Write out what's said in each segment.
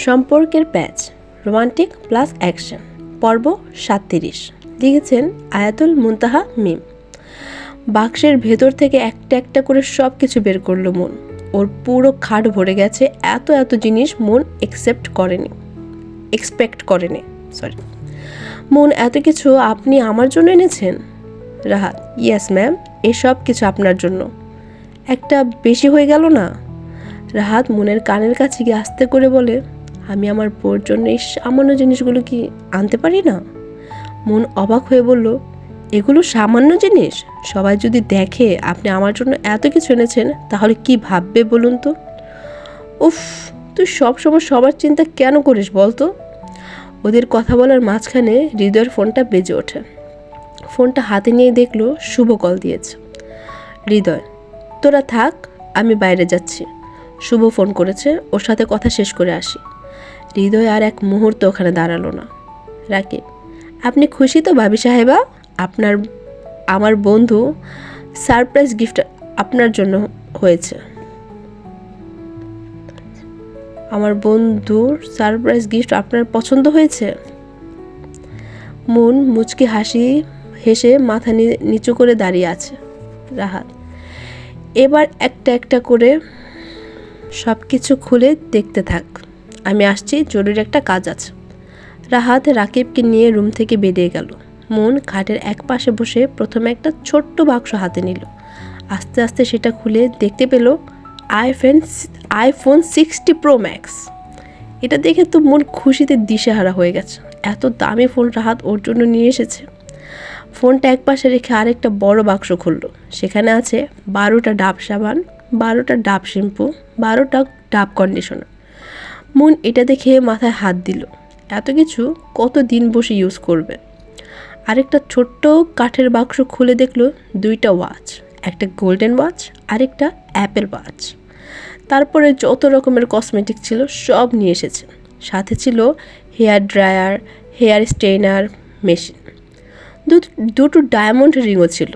সম্পর্কের প্যাচ, romantic plus action, পর্ব 37। লিখেছেন আয়াতুল মুনতাহা মিম। বাক্সের ভেতর থেকে একটা একটা করে সব কিছু বের করলো মন। ওর পুরো খাট ভরে গেছে, এত এত জিনিস মন এক্সপেক্ট করেনি। মন, এত কিছু আপনি আমার জন্য এনেছেন? রাহাত: ইয়েস ম্যাম, এসব কিছু আপনার জন্য। একটা বেশি হয়ে গেল না? রাহাত মনের কানের কাছে গিয়ে আস্তে করে বলে, আমি আমার বউর জন্য এই সামান্য জিনিসগুলো কি আনতে পারি না? মন অবাক হয়ে বলল, এগুলো সামান্য জিনিস? সবাই যদি দেখে আপনি আমার জন্য এত কিছু এনেছেন তাহলে কি ভাববে বলুন তো? উফ, তুই সবসময় সবার চিন্তা কেন করিস বলতো? ওদের কথা বলার মাঝখানে হৃদয়ের ফোনটা বেজে ওঠে। ফোনটা হাতে নিয়ে দেখলো শুভ কল দিয়েছে। হৃদয়: তোরা থাক, আমি বাইরে যাচ্ছি। শুভ ফোন করেছে, ওর সাথে কথা শেষ করে আসি। হৃদয় আর এক মুহূর্ত ওখানে দাঁড়ালো না। রাকিব: আপনি খুশি তো ভাবি সাহেবা? আমার বন্ধু সারপ্রাইজ গিফট আপনার জন্য হয়েছে। আমার বন্ধুর সারপ্রাইজ গিফট আপনার পছন্দ হয়েছে? মন মুচকি হেসে মাথা নিচু করে দাঁড়িয়ে আছে। রাহাত: এবার একটা একটা করে সব কিছু খুলে দেখতে থাক, আমি আসছি, জরুরি একটা কাজ আছে। রাহাত রাকিবকে নিয়ে রুম থেকে বেরিয়ে গেল। মন খাটের এক পাশে বসে প্রথমে একটা ছোট্ট বাক্স হাতে নিল। আস্তে আস্তে সেটা খুলে দেখতে পেল আইফোন 60 প্রো ম্যাক্স। এটা দেখে তো মন খুশিতে দিশেহারা হয়ে গেছে। এত দামি ফোন রাহাত ওর জন্য নিয়ে এসেছে। ফোনটা এক পাশে রেখে আরেকটা বড় বাক্স খুলল। সেখানে আছে 12টা ডাব সাবান, 12টা ডাব শ্যাম্পু, 12টা ডাব কন্ডিশনার। মন এটা দেখে মাথায় হাত দিল। এত কিছু কত দিন বসে ইউজ করবে? আরেকটা ছোট্ট কাঠের বাক্স খুলে দেখলো 2টা ওয়াচ, একটা গোল্ডেন ওয়াচ, আরেকটা অ্যাপেল ওয়াচ। তারপরে যত রকমের কসমেটিক ছিল সব নিয়ে এসেছে। সাথে ছিল hair dryer, hair strainer machine, দুটো ডায়মন্ড রিংও ছিল,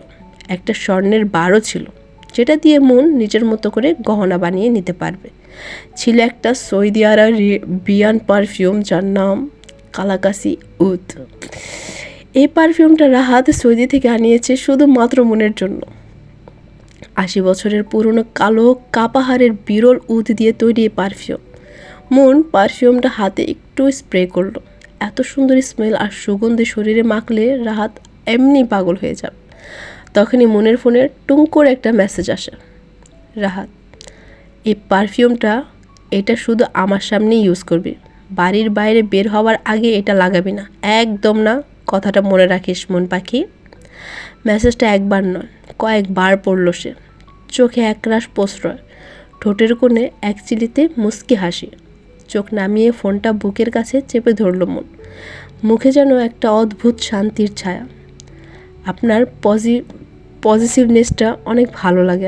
একটা স্বর্ণের বারও ছিল, যেটা দিয়ে মন নিজের মতো করে গহনা বানিয়ে নিতে পারবে। ছিল একটা সৌদি আরবিয়ান পারফিউম যার নাম কালাকাসি উদ। এই পারফিউমটা রাহাত সৌদি থেকে আনিয়েছে শুধুমাত্র মনের জন্য। 80 বছরের পুরনো কালো কাপাহারের বিরল উদ দিয়ে তৈরি এই পারফিউম। মন পারফিউমটা হাতে একটু স্প্রে করলো। এত সুন্দর স্মেল আর সুগন্ধি শরীরে মাখলে রাহাত এমনি পাগল হয়ে যাবে। তখনই মনের ফোনে টুং করে একটা মেসেজ আসে। রাহাত: এই পারফিউমটা, এটা শুধু আমার সামনেই ইউজ করবি, বাড়ির বাইরে বের হওয়ার আগে এটা লাগাবি না, একদম না, কথাটা মনে রাখিস মন পাখি। মেসেজটা একবার নয়, কয়েকবার পড়ল সে। চোখে একরাশ প্রশ্রয়, ঠোঁটের কোণে এক চিলিতে মুচকি হাসি। চোখ নামিয়ে ফোনটা বুকের কাছে চেপে ধরল মন। মুখে যেন একটা অদ্ভুত শান্তির ছায়া। আপনার পজিটিভনেসটা অনেক ভালো লাগে।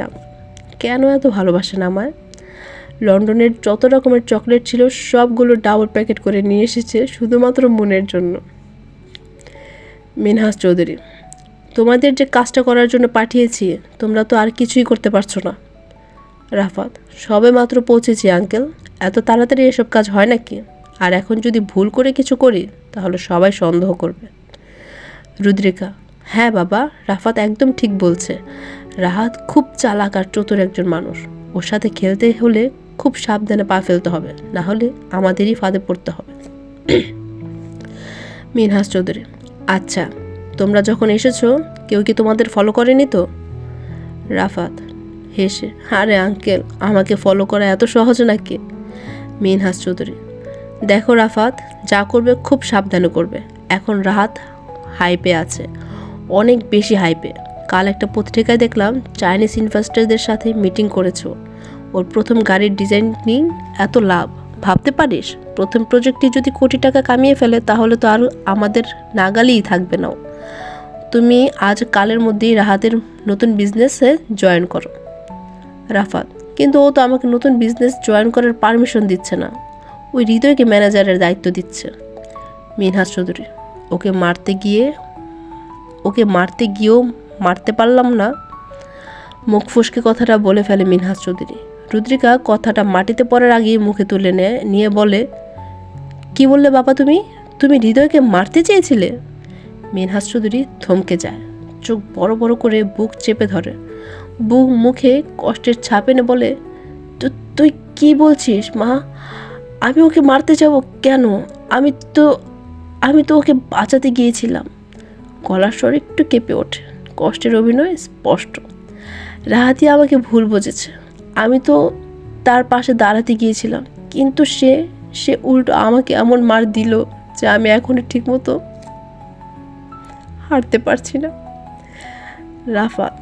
কেন এত ভালোবাসেন আমায়? লন্ডনের যত রকমের চকলেট ছিল সবগুলো ডাবল প্যাকেট করে নিয়ে এসেছে শুধুমাত্র মনের জন্য। মিনহাস চৌধুরী: তোমাদের যে কাজটা করার জন্য পাঠিয়েছি তোমরা তো আর কিছুই করতে পারছো না। রাফাত: সবে মাত্র পৌঁছেছি আঙ্কেল, এত তাড়াতাড়ি এসব কাজ হয় নাকি? আর এখন যদি ভুল করে কিছু করি তাহলে সবাই সন্দেহ করবে। রুদ্রিকা: হ্যাঁ বাবা, রাফাত একদম ঠিক বলছে। রাহাত খুব চালাক আর চতুর একজন মানুষ। ওর সাথে খেলতে হলে খুব সাবধানে পা ফেলতে হবে, না হলে আমাদেরই ফাঁদে পড়তে হবে। মিনহাস চৌধুরী: আচ্ছা, তোমরা যখন এসেছো কেউ কি তোমাদের ফলো করেনি তো? রাফাত হেসে: আরে আঙ্কেল, আমাকে ফলো করা এত সহজ নাকি? মিনহাস চৌধুরী: দেখো রাফাত, যা করবে খুব সাবধানে করবে। এখন রাহাত হাইপে আছে, অনেক বেশি হাইপে। কাল একটা পত্রিকায় দেখলাম চাইনিজ ইনভেস্টরদের সাথে মিটিং করেছো। ওর প্রথম গাড়ির ডিজাইনিং এত লাভ, ভাবতে পারিস? প্রথম প্রজেক্টটি যদি কোটি টাকা কামিয়ে ফেলে তাহলে তো আর আমাদের নাগালেই থাকবে না। তুমি আজ কালের মধ্যেই রাহাতের নতুন বিজনেসে জয়েন করো। রাফাত: কিন্তু ও তো আমাকে নতুন বিজনেস জয়েন করার পারমিশন দিচ্ছে না, ওই হৃদয়কে ম্যানেজারের দায়িত্ব দিচ্ছে। মিনহাস চৌধুরী: ওকে মারতে গিয়েও মারতে পারলাম না। মুখ ফুসকে কথাটা বলে ফেলে মিনহাস চৌধুরী। রুদ্রিকা কথাটা মাটিতে পড়ার আগেই মুখে তুলে নিয়ে বলে, কি বললে বাবা? তুমি তুমি হৃদয়কে মারতে চেয়েছিলে? মিনহাজ চৌধুরী থমকে যায়, চোখ বড় বড় করে বুক চেপে ধরে, বুক মুখে কষ্টের ছাপ এনে বলে, তুই কি বলছিস মা? আমি ওকে মারতে যাব কেন? আমি তো ওকে বাঁচাতে গিয়েছিলাম। গলার স্বর একটু কেঁপে ওঠে, কষ্টের অভিনয় স্পষ্ট। রাহাতি আমাকে ভুল বুঝেছে। আমি তো তার পাশে দাঁড়াতে গিয়েছিলাম, কিন্তু সে উল্টো আমাকে এমন মার দিল যে আমি এখনো ঠিকমতো হাঁটতে পারছি না। রাফাত: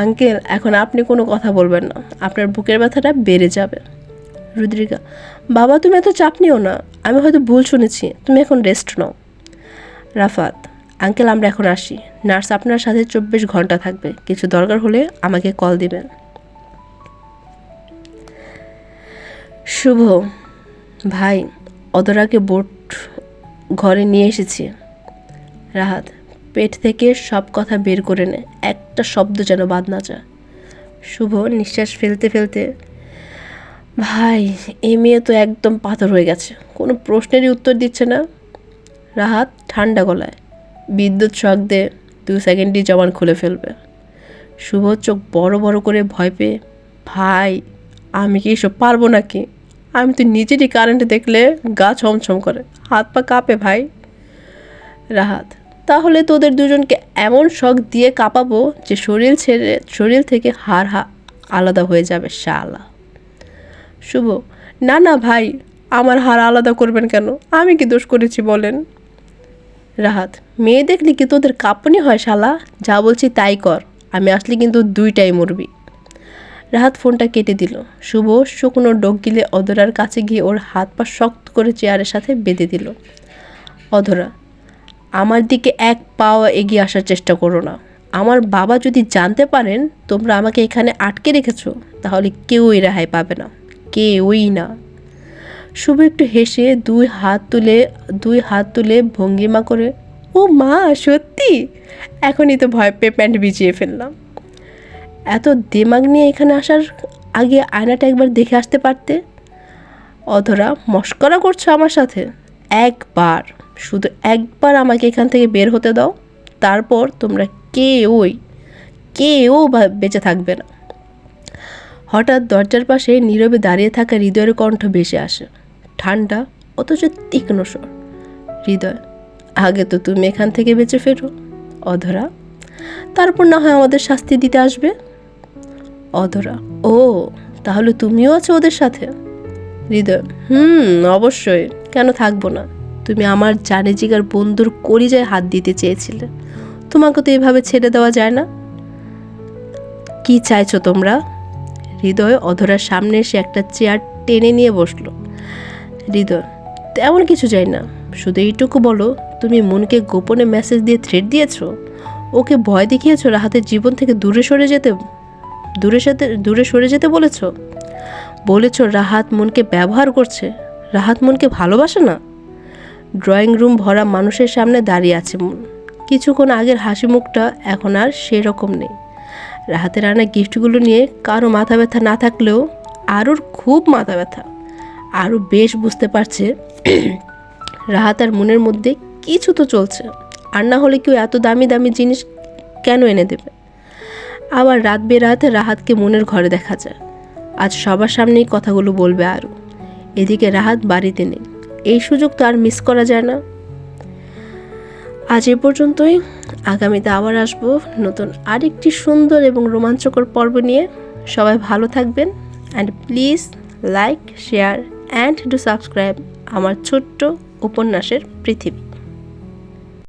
আঙ্কেল, এখন আপনি কোনো কথা বলবেন না, আপনার বুকের ব্যথাটা বেড়ে যাবে। রুদ্রিকা: বাবা, তুমি এত চাপ নিও না, আমি হয়তো ভুল শুনেছি, তুমি এখন রেস্ট নাও। রাফাত: আঙ্কেল, আমরা এখন আসি। নার্স আপনার সাথে 24 ঘন্টা থাকবে, কিছু দরকার হলে আমাকে কল দিবেন। শুভ: ভাই, অদরাকে বোট ঘরে নিয়ে এসেছি। রাহাত: পেট থেকে সব কথা বের করে নে, একটা শব্দ যেন বাদ না যায়। শুভ নিঃশ্বাস ফেলতে ফেলতে: ভাই, এই মেয়ে তো একদম পাথর হয়ে গেছে, কোনো প্রশ্নেরই উত্তর দিচ্ছে না। রাহাত ঠান্ডা গলায়: বিদ্যুৎ শক দে, 2 সেকেন্ডই জবান খুলে ফেলবে। শুভ চোখ বড় বড় করে ভয় পেয়ে: ভাই, আমি কি এসব পারবো নাকি? আমি তো নিজেরই কারেন্ট দেখলে গা ছমছম করে, হাত পা কাঁপে ভাই। রাহাত: তাহলে তোদের দুজনকে এমন শক দিয়ে কাঁপাবো যে শরীর থেকে হাড় আলাদা হয়ে যাবে শালা। শুভ: না না ভাই, আমার হাড় আলাদা করবেন কেন? আমি কি দোষ করেছি বলেন? রাহাত: মেয়ে দেখলি কি তোদের কাঁপুনি হয় শালা? যা বলছি তাই কর, আমি আসলে কিন্তু 2টাই মরবি। রাহাত ফোনটা কেটে দিল। শুভ শুকনো ডোক গিলে অধরার কাছে গিয়ে ওর হাত পা শক্ত করে চেয়ারের সাথে বেঁধে দিল। অধরা: আমার দিকে এক পাও এগিয়ে আসার চেষ্টা করো না। আমার বাবা যদি জানতে পারেন তোমরা আমাকে এখানে আটকে রেখেছো, তাহলে কেউই রেহাই পাবে না, কেউই না। শুভ একটু হেসে দুই হাত তুলে ভঙ্গিমা করে, ও মা, সত্যি? এখনই তো ভয় পেয়ে প্যান্ট ভিজিয়ে ফেললাম। এত দিমাগ নিয়ে এখানে আসার আগে আয়নাটা একবার দেখে আসতে পারতে। অধরা: মস্করা করছো আমার সাথে? শুধু একবার আমাকে এখান থেকে বের হতে দাও, তারপর তোমরা কেউ বেঁচে থাকবে না। হঠাৎ দরজার পাশে নীরবে দাঁড়িয়ে থাকা হৃদয়ের কণ্ঠ ভেসে আসে, ঠান্ডা অথচ তীক্ষ্ণ স্বর। হৃদয়: আগে তো তুমি এখান থেকে বেঁচে ফেরো। অধরা: তারপর না হয় আমাদের শাস্তি দিতে আসবে। অধরা: ও, তাহলে তুমিও আছো ওদের সাথে? হৃদয়: অবশ্যই, কেন থাকবো না? তুমি আমার জানে জিগার বন্ধুর কলিজায় হাত দিতে চেয়েছিলে, তোমাকে তো এভাবে ছেড়ে দেওয়া যায় না। কি চাইছো তোমরা? হৃদয় অধরার সামনে এসে একটা চেয়ার টেনে নিয়ে বসলো। হৃদয়: তেমন কিছু চাই না, শুধু এইটুকু বলো, তুমি মনকে গোপনে মেসেজ দিয়ে থ্রেট দিয়েছো, ওকে ভয় দেখিয়েছো, রাহাতের জীবন থেকে দূরে সরে যেতে বলেছো রাহাত মনকে ব্যবহার করছে, রাহাত মনকে ভালোবাসে না। ড্রয়িং রুম ভরা মানুষের সামনে দাঁড়িয়ে আছে মন, কিছুক্ষণ আগের হাসি মুখটা এখন আর সেরকম নেই। রাহাতের আনা গিফটগুলো নিয়ে কারো মাথা ব্যথা না থাকলেও আরুর খুব মাথা ব্যথা। আরও বেশ বুঝতে পারছে রাহাত আর মনের মধ্যে কিছু তো চলছে, আর না হলে কেউ এত দামি দামি জিনিস কেন এনে দেবে। আবার রাত বেরাতে রাহাতকে মনের ঘরে দেখা যায়, আজ সবার সামনেই কথাগুলো বলবে আরও। এদিকে রাহাত বাড়িতে নেই, এই সুযোগ তো আর মিস করা যায় না। আজ এ পর্যন্তই, আগামীতে আবার আসবো নতুন আরেকটি সুন্দর এবং রোমাঞ্চকর পর্ব নিয়ে। সবাই ভালো থাকবেন, and please like, share and do subscribe আমার ছোট্ট উপন্যাসের পৃথিবী।